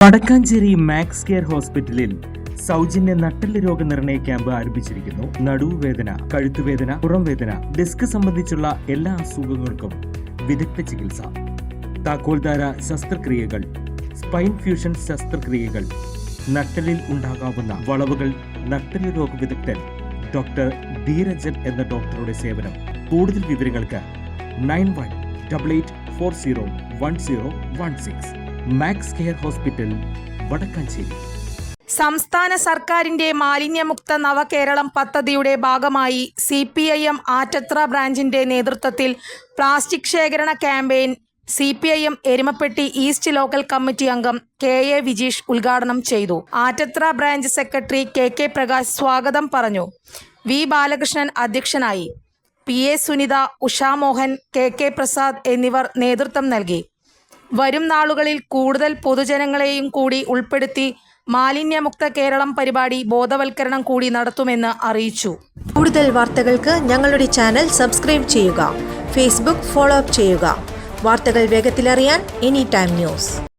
Vadakkanchery max care ഹോസ്പിറ്റലിൽ സൗജന്യ നട്ടെല്ല് രോഗനിർണയ ക്യാമ്പ് ആരംഭിച്ചിരിക്കുന്നു. നടുവുവേദന, കഴുത്തുവേദന, പുറംവേദന, ഡിസ്ക് സംബന്ധിച്ചുള്ള എല്ലാ അസുഖങ്ങൾക്കും വിദഗ്ധ ചികിത്സ. താക്കോൽദാര ശസ്ത്രക്രിയകൾ, സ്പൈൻ ഫ്യൂഷൻ ശസ്ത്രക്രിയകൾ, നട്ടെല്ലിൽ ഉണ്ടാകാവുന്ന വളവുകൾ, നട്ടെല്ല് രോഗ വിദഗ്ധൻ ഡോക്ടർ ധീരജൻ എന്ന ഡോക്ടറുടെ സേവനം. കൂടുതൽ വിവരങ്ങൾക്ക് 9188401016 മാക്സ് കെയർ ഹോസ്പിറ്റൽ, വടക്കാഞ്ചേരി. സംസ്ഥാന സർക്കാരിന്റെ മാലിന്യമുക്ത നവകേരളം പദ്ധതിയുടെ ഭാഗമായി CPIM ആറ്റത്ര ബ്രാഞ്ചിന്റെ നേതൃത്വത്തിൽ പ്ലാസ്റ്റിക് ശേഖരണ campaign CPIM Erumappetty east local committee അംഗം KA വിജീഷ് ഉദ്ഘാടനം ചെയ്തു. Attathra branch secretary KK Prakash സ്വാഗതം പറഞ്ഞു. V ബാലകൃഷ്ണൻ അധ്യക്ഷനായി. PA സുനിത, ഉഷാമോഹൻ, KK പ്രസാദ് എന്നിവർ നേതൃത്വം നൽകി. വരും നാളുകളിൽ കൂടുതൽ പൊതുജനങ്ങളെയും കൂടി ഉൾപ്പെടുത്തി മാലിന്യമുക്ത കേരളം പരിപാടി ബോധവൽക്കരണം കൂടി നടത്തുമെന്ന് അറിയിച്ചു. കൂടുതൽ വാർത്തകൾക്ക് ഞങ്ങളുടെ ചാനൽ സബ്സ്ക്രൈബ് ചെയ്യുക. ഫേസ്ബുക്ക് ഫോളോ അപ്പ് ചെയ്യുക. വാർത്തകൾ വേഗത്തിലറിയാൻ എനി ടൈം ന്യൂസ്.